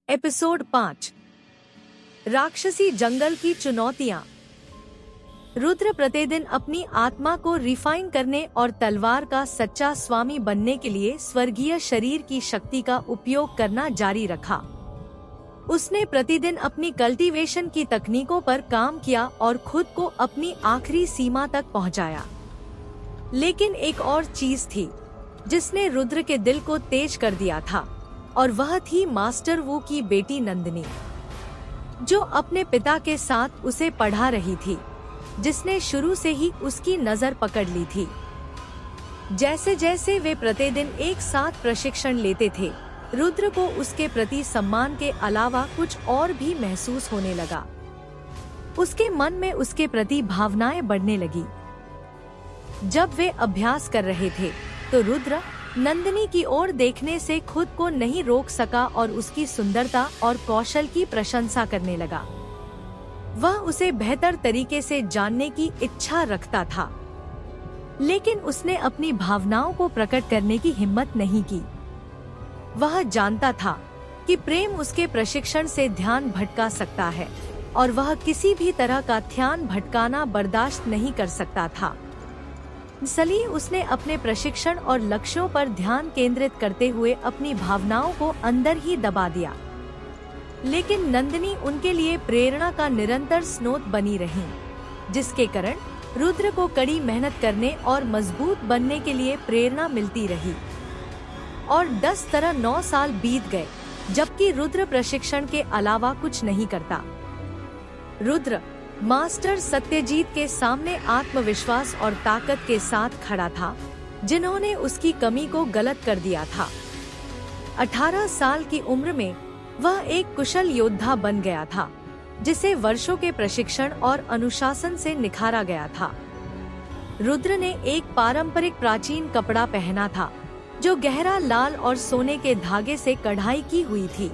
Episode 5 राक्षसी जंगल की चुनौतियां। रुद्र प्रतिदिन अपनी आत्मा को रिफाइन करने और तलवार का सच्चा स्वामी बनने के लिए स्वर्गीय शरीर की शक्ति का उपयोग करना जारी रखा। उसने प्रतिदिन अपनी कल्टीवेशन की तकनीकों पर काम किया और खुद को अपनी आखिरी सीमा तक पहुंचाया। लेकिन एक और चीज थी जिसने रुद्र के दिल को तेज कर दिया था, और वह थी मास्टर वू की बेटी नंदिनी, जो अपने पिता के साथ उसे पढ़ा रही थी, जिसने शुरू से ही उसकी नजर पकड़ ली थी। जैसे जैसे वे प्रतिदिन एक साथ प्रशिक्षण लेते थे, रुद्र को उसके प्रति सम्मान के अलावा कुछ और भी महसूस होने लगा। उसके मन में उसके प्रति भावनाएं बढ़ने लगी। जब वे अभ्यास कर रहे थे तो रुद्र नंदिनी की ओर देखने से खुद को नहीं रोक सका और उसकी सुंदरता और कौशल की प्रशंसा करने लगा। वह उसे बेहतर तरीके से जानने की इच्छा रखता था, लेकिन उसने अपनी भावनाओं को प्रकट करने की हिम्मत नहीं की। वह जानता था कि प्रेम उसके प्रशिक्षण से ध्यान भटका सकता है, और वह किसी भी तरह का ध्यान भटकाना बर्दाश्त नहीं कर सकता था। इसलिए उसने अपने प्रशिक्षण और लक्ष्यों पर ध्यान केंद्रित करते हुए अपनी भावनाओं को अंदर ही दबा दिया। लेकिन नंदिनी उनके लिए प्रेरणा का निरंतर स्रोत बनी रही, जिसके कारण रुद्र को कड़ी मेहनत करने और मजबूत बनने के लिए प्रेरणा मिलती रही। और 9 साल बीत गए, जबकि रुद्र प्रशिक्षण के अलावा कुछ नहीं करता। रुद्र मास्टर सत्यजीत के सामने आत्मविश्वास और ताकत के साथ खड़ा था, जिन्होंने उसकी कमी को गलत कर दिया था। 18 साल की उम्र में वह एक कुशल योद्धा बन गया था, जिसे वर्षों के प्रशिक्षण और अनुशासन से निखारा गया था। रुद्र ने एक पारंपरिक प्राचीन कपड़ा पहना था, जो गहरा लाल और सोने के धागे से कढ़ाई की हुई थी।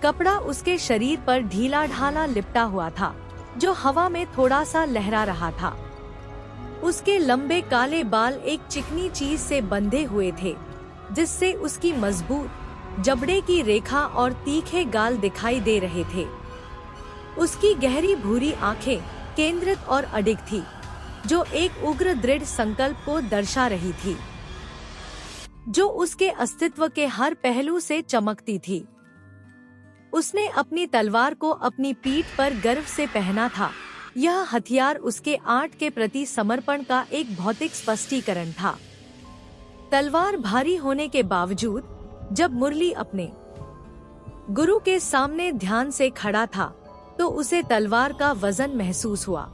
कपड़ा उसके शरीर पर ढीला ढाला लिपटा हुआ था, जो हवा में थोड़ा सा लहरा रहा था। उसके लंबे काले बाल एक चिकनी चीज से बंधे हुए थे, जिससे उसकी मजबूत जबड़े की रेखा और तीखे गाल दिखाई दे रहे थे। उसकी गहरी भूरी आंखें केंद्रित और अडिग थी, जो एक उग्र दृढ़ संकल्प को दर्शा रही थी, जो उसके अस्तित्व के हर पहलू से चमकती थी। उसने अपनी तलवार को अपनी पीठ पर गर्व से पहना था। यह हथियार उसके आर्ट के प्रति समर्पण का एक भौतिक स्पष्टीकरण था। तलवार भारी होने के बावजूद जब मुरली अपने गुरु के सामने ध्यान से खड़ा था, तो उसे तलवार का वजन महसूस हुआ।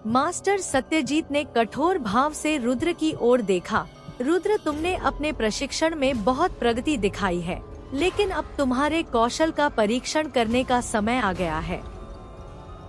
मास्टर सत्यजीत ने कठोर भाव से रुद्र की ओर देखा। रुद्र, तुमने अपने प्रशिक्षण में बहुत प्रगति दिखाई है, लेकिन अब तुम्हारे कौशल का परीक्षण करने का समय आ गया है।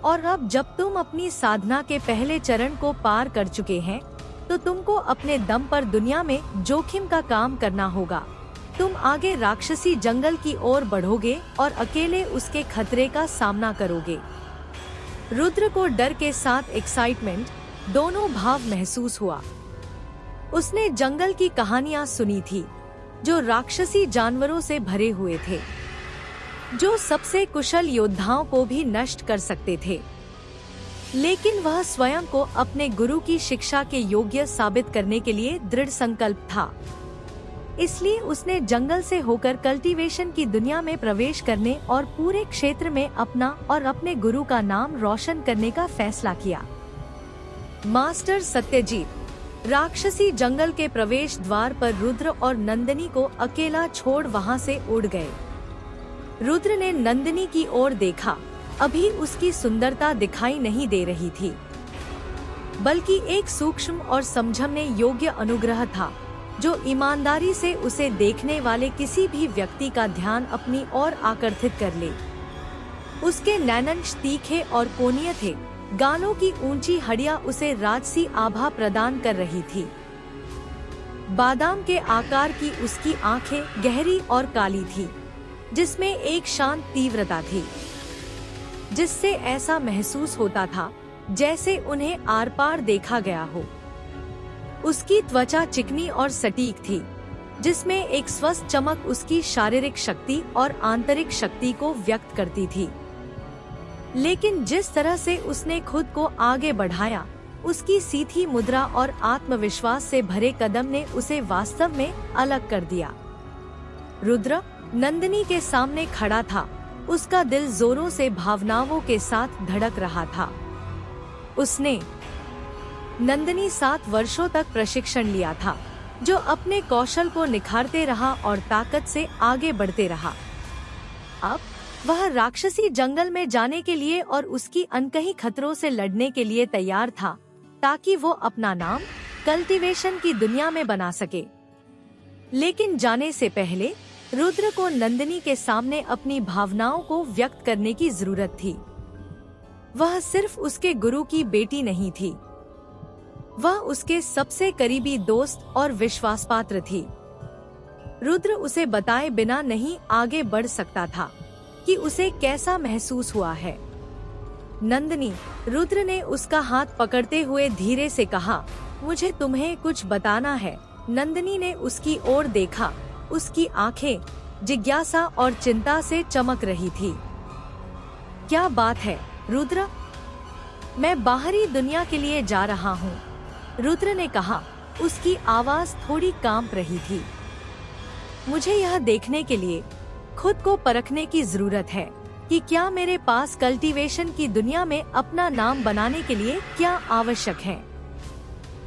और अब जब तुम अपनी साधना के पहले चरण को पार कर चुके हैं, तो तुमको अपने दम पर दुनिया में जोखिम का काम करना होगा। तुम आगे राक्षसी जंगल की ओर बढ़ोगे और अकेले उसके खतरे का सामना करोगे। रुद्र को डर के साथ एक्साइटमेंट, दोनों भाव महसूस हुआ। उसने जंगल की कहानियां सुनी थी, जो राक्षसी जानवरों से भरे हुए थे, जो सबसे कुशल योद्धाओं को भी नष्ट कर सकते थे। लेकिन वह स्वयं को अपने गुरु की शिक्षा के योग्य साबित करने के लिए दृढ़ संकल्प था। इसलिए उसने जंगल से होकर कल्टीवेशन की दुनिया में प्रवेश करने और पूरे क्षेत्र में अपना और अपने गुरु का नाम रोशन करने का फैसला किया। मास्टर सत्यजीत राक्षसी जंगल के प्रवेश द्वार पर रुद्र और नंदिनी को अकेला छोड़ वहां से उड़ गए। रुद्र ने नंदिनी की ओर देखा। अभी उसकी सुंदरता दिखाई नहीं दे रही थी, बल्कि एक सूक्ष्म और समझने योग्य अनुग्रह था, जो ईमानदारी से उसे देखने वाले किसी भी व्यक्ति का ध्यान अपनी ओर आकर्षित कर ले। उसके नैनंश तीखे और कोणीय थे। गालों की ऊंची हड्डियां उसे राजसी आभा प्रदान कर रही थी। बादाम के आकार की उसकी आंखें गहरी और काली थी, जिसमें एक शांत तीव्रता थी, जिससे ऐसा महसूस होता था जैसे उन्हें आर पार देखा गया हो। उसकी त्वचा चिकनी और सटीक थी, जिसमें एक स्वस्थ चमक उसकी शारीरिक शक्ति और आंतरिक शक्ति को व्यक्त करती थी। लेकिन जिस तरह से उसने खुद को आगे बढ़ाया, उसकी सीधी मुद्रा और आत्मविश्वास से भरे कदम ने उसे वास्तव में अलग कर दिया। रुद्र नंदिनी के सामने खड़ा था। उसका दिल जोरों से भावनाओं के साथ धड़क रहा था। उसने नंदिनी 7 वर्षों तक प्रशिक्षण लिया था, जो अपने कौशल को निखारते रहा और ताकत से आगे बढ़ते रहा। अब वह राक्षसी जंगल में जाने के लिए और उसकी अनकही खतरों से लड़ने के लिए तैयार था, ताकि वो अपना नाम कल्टीवेशन की दुनिया में बना सके। लेकिन जाने से पहले रुद्र को नंदिनी के सामने अपनी भावनाओं को व्यक्त करने की जरूरत थी। वह सिर्फ उसके गुरु की बेटी नहीं थी, वह उसके सबसे करीबी दोस्त और विश्वासपात्र थी। रुद्र उसे बताए बिना नहीं आगे बढ़ सकता था कि उसे कैसा महसूस हुआ है। नंदिनी, रुद्र ने उसका हाथ पकड़ते हुए धीरे से कहा, मुझे तुम्हें कुछ बताना है। नंदिनी ने उसकी ओर देखा। उसकी आंखें जिज्ञासा और चिंता से चमक रही थी। क्या बात है रुद्र? मैं बाहरी दुनिया के लिए जा रहा हूँ, रुद्र ने कहा। उसकी आवाज थोड़ी कांप रही थी। मुझे यह देखने के लिए खुद को परखने की जरूरत है कि क्या मेरे पास कल्टीवेशन की दुनिया में अपना नाम बनाने के लिए क्या आवश्यक है।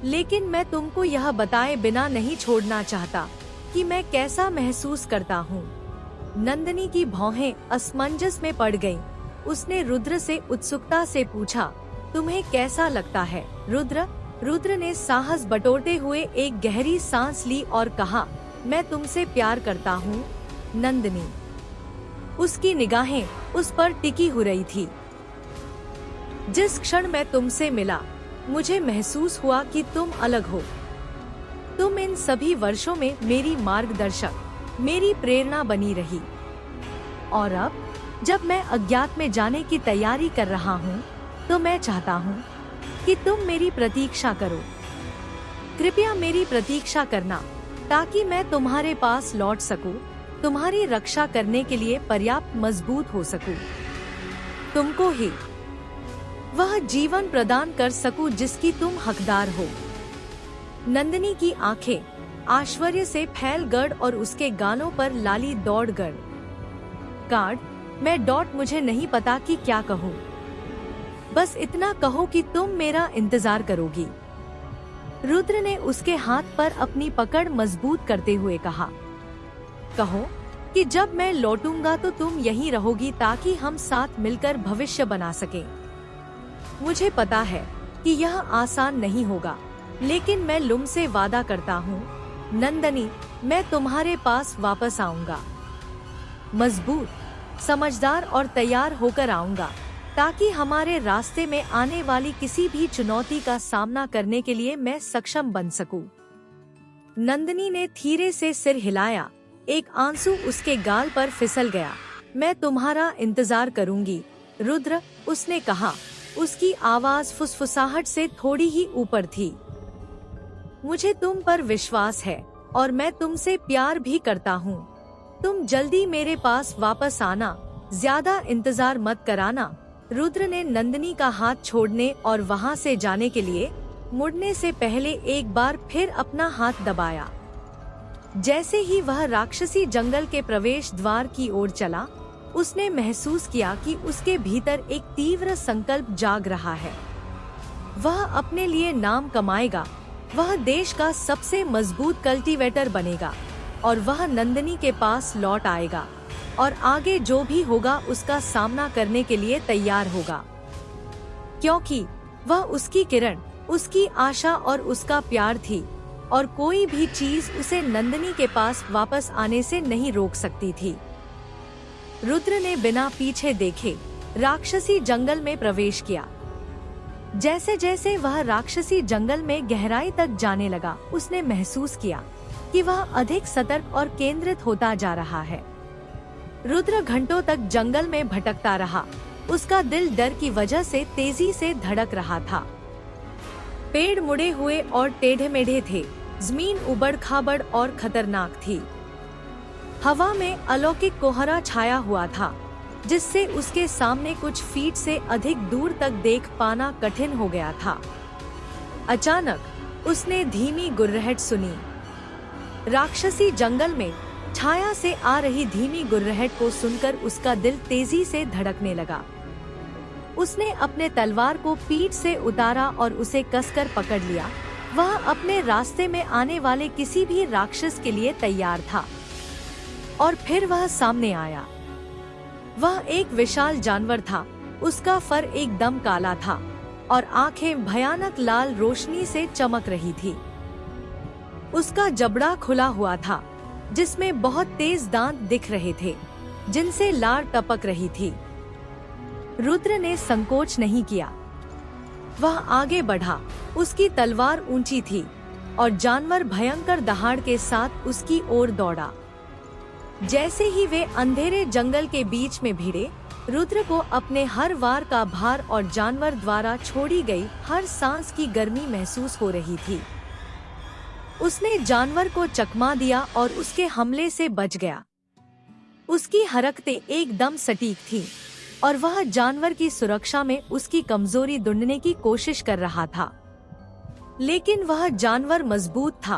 लेकिन मैं तुमको यह बताए बिना नहीं छोड़ना चाहता कि मैं कैसा महसूस करता हूँ। नंदिनी की भौहें असमंजस में पड़ गईं। उसने रुद्र से उत्सुकता से पूछा, तुम्हें कैसा लगता है रुद्र? रुद्र ने साहस बटोरते हुए एक गहरी सांस ली और कहा, मैं तुमसे प्यार करता हूँ नंदिनी। उसकी निगाहें उस पर टिकी हो रही थी। जिस क्षण मैं तुमसे मिला, मुझे महसूस हुआ कि तुम अलग हो। तुम इन सभी वर्षों में मेरी मार्गदर्शक, मेरी प्रेरणा बनी रही। और अब जब मैं अज्ञात में जाने की तैयारी कर रहा हूँ, तो मैं चाहता हूँ कि तुम मेरी प्रतीक्षा करो। कृपया मेरी प्रतीक्षा करना, ताकि मैं तुम्हारे पास लौट सकूं, तुम्हारी रक्षा करने के लिए पर्याप्त मजबूत हो सकूं, तुमको ही वह जीवन प्रदान कर सकूं जिसकी तुम हकदार हो। नंदिनी की आंखें आश्चर्य से फैल गड़ और उसके गालों पर लाली दौड़ गड़। कार्ड, मैं डॉट, मुझे नहीं पता कि क्या कहूँ। बस इतना कहो कि तुम मेरा इंतजार करोगी। रुद्र ने उसके हाथ पर अपनी पकड़ मजबूत करते हुए कहा, कहो कि जब मैं लौटूंगा तो तुम यहीं रहोगी, ताकि हम साथ मिलकर भविष्य बना सकें। मुझे पता है कि यह आसान नहीं होगा, लेकिन मैं लुम से वादा करता हूँ नंदिनी, मैं तुम्हारे पास वापस आऊंगा, मजबूत, समझदार और तैयार होकर आऊंगा, ताकि हमारे रास्ते में आने वाली किसी भी चुनौती का सामना करने के लिए मैं सक्षम बन सकूं। नंदिनी ने धीरे से सिर हिलाया। एक आंसू उसके गाल पर फिसल गया। मैं तुम्हारा इंतजार करूंगी रुद्र, उसने कहा। उसकी आवाज फुसफुसाहट से थोड़ी ही ऊपर थी। मुझे तुम पर विश्वास है और मैं तुमसे प्यार भी करता हूँ। तुम जल्दी मेरे पास वापस आना, ज्यादा इंतजार मत कराना। रुद्र ने नंदिनी का हाथ छोड़ने और वहाँ से जाने के लिए मुड़ने से पहले एक बार फिर अपना हाथ दबाया। जैसे ही वह राक्षसी जंगल के प्रवेश द्वार की ओर चला, उसने महसूस किया कि उसके भीतर एक तीव्र संकल्प जाग रहा है। वह अपने लिए नाम कमाएगा, वह देश का सबसे मजबूत कल्टीवेटर बनेगा और वह नंदिनी के पास लौट आएगा और आगे जो भी होगा उसका सामना करने के लिए तैयार होगा, क्योंकि वह उसकी किरण, उसकी आशा और उसका प्यार थी और कोई भी चीज उसे नंदिनी के पास वापस आने से नहीं रोक सकती थी। रुद्र ने बिना पीछे देखे राक्षसी जंगल में प्रवेश किया। जैसे जैसे वह राक्षसी जंगल में गहराई तक जाने लगा, उसने महसूस किया कि वह अधिक सतर्क और केंद्रित होता जा रहा है। रुद्र घंटों तक जंगल में भटकता रहा। उसका दिल डर की वजह से तेजी से धड़क रहा था। पेड़ मुड़े हुए और टेढ़े मेढ़े थे, जमीन उबड़ खाबड़ और खतरनाक थी। हवा में अलौकिक कोहरा छाया हुआ था, जिससे उसके सामने कुछ फीट से अधिक दूर तक देख पाना कठिन हो गया था। अचानक उसने धीमी गुर्राहट सुनी। राक्षसी जंगल में छाया से आ रही धीमी गुर्राहट को सुनकर उसका दिल तेजी से धड़कने लगा। उसने अपने तलवार को पीठ से उतारा और उसे कसकर पकड़ लिया। वह अपने रास्ते में आने वाले किसी भी राक्षस के लिए तैयार था। और फिर वह सामने आया। वह एक विशाल जानवर था। उसका फर एकदम काला था और आंखें भयानक लाल रोशनी से चमक रही थी। उसका जबड़ा खुला हुआ था, जिसमें बहुत तेज दांत दिख रहे थे, जिनसे लार टपक रही थी। रुद्र ने संकोच नहीं किया। वह आगे बढ़ा। उसकी तलवार ऊंची थी और जानवर भयंकर दहाड़ के साथ उसकी ओर दौड़ा। जैसे ही वे अंधेरे जंगल के बीच में भिड़े, रुद्र को अपने हर वार का भार और जानवर द्वारा छोड़ी गई हर सांस की गर्मी महसूस हो रही थी। उसने जानवर को चकमा दिया और उसके हमले से बच गया। उसकी हरकतें एकदम सटीक थीं और वह जानवर की सुरक्षा में उसकी कमजोरी ढूंढने की कोशिश कर रहा था। लेकिन वह जानवर मजबूत था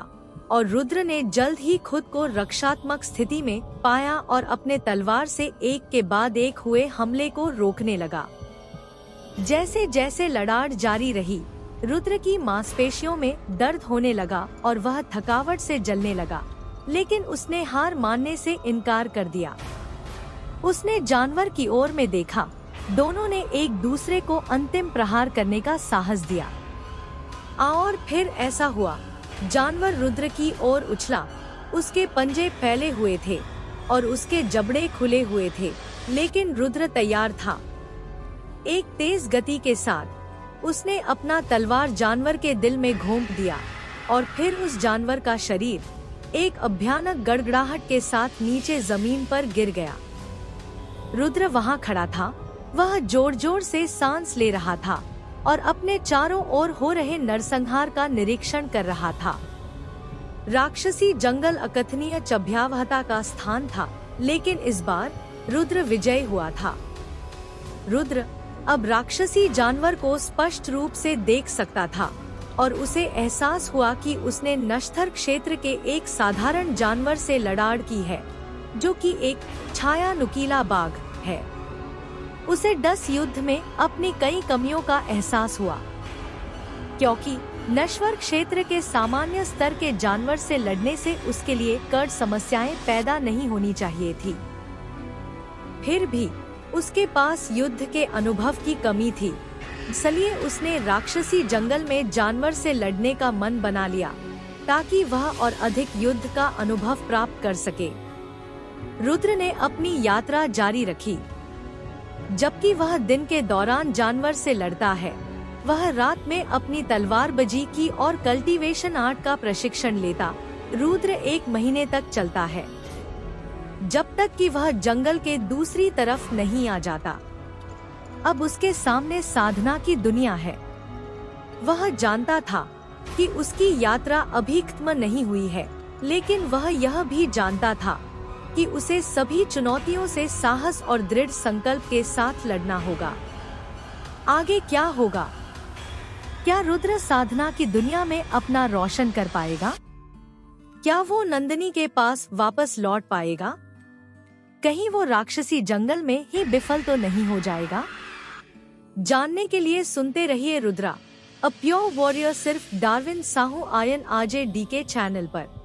और रुद्र ने जल्द ही खुद को रक्षात्मक स्थिति में पाया और अपने तलवार से एक के बाद एक हुए हमले को रोकने लगा। जैसे जैसे लड़ाई जारी रही, रुद्र की मांसपेशियों में दर्द होने लगा और वह थकावट से जलने लगा, लेकिन उसने हार मानने से इनकार कर दिया। उसने जानवर की ओर में देखा। दोनों ने एक दूसरे को अंतिम प्रहार करने का साहस दिया। और फिर ऐसा हुआ। जानवर रुद्र की ओर उछला। उसके पंजे फैले हुए थे और उसके जबड़े खुले हुए थे, लेकिन रुद्र तैयार था। एक तेज गति के साथ उसने अपना तलवार जानवर के दिल में घोंप दिया और फिर उस जानवर का शरीर एक भयानक गड़गड़ाहट के साथ नीचे जमीन पर गिर गया। रुद्र वहां खड़ा था। वह जोर जोर से सांस ले रहा था और अपने चारों ओर हो रहे नरसंहार का निरीक्षण कर रहा था। राक्षसी जंगल अकथनीय भयावहता का स्थान था, लेकिन इस बार रुद्र विजयी हुआ था। रुद्र अब राक्षसी जानवर को स्पष्ट रूप से देख सकता था और उसे एहसास हुआ कि उसने नश्तर क्षेत्र के एक साधारण जानवर से लड़ाई की है, जो कि एक छाया नुकीला बाघ है। उसे 10 युद्ध में अपनी कई कमियों का एहसास हुआ, क्योंकि नश्वर क्षेत्र के सामान्य स्तर के जानवर से लड़ने से उसके लिए कड़ समस्याएं पैदा नहीं होनी चाहिए थी। फिर भी उसके पास युद्ध के अनुभव की कमी थी, इसलिए उसने राक्षसी जंगल में जानवर से लड़ने का मन बना लिया, ताकि वह और अधिक युद्ध का अनुभव प्राप्त कर सके। रुद्र ने अपनी यात्रा जारी रखी। जबकि वह दिन के दौरान जानवर से लड़ता है, वह रात में अपनी तलवारबाजी की और कल्टीवेशन आर्ट का प्रशिक्षण लेता। रुद्र 1 महीने तक चलता है, जब तक कि वह जंगल के दूसरी तरफ नहीं आ जाता। अब उसके सामने साधना की दुनिया है। वह जानता था कि उसकी यात्रा अभी खत्म नहीं हुई है, लेकिन वह यह भी जानता था कि उसे सभी चुनौतियों से साहस और दृढ़ संकल्प के साथ लड़ना होगा। आगे क्या होगा? क्या रुद्र साधना की दुनिया में अपना रोशन कर पाएगा? क्या वो नंदिनी के पास वापस लौट पाएगा? कहीं वो राक्षसी जंगल में ही विफल तो नहीं हो जाएगा? जानने के लिए सुनते रहिए रुद्रा, अ प्योर वॉरियर, सिर्फ डार्विन साहू आयन आजे डीके चैनल पर।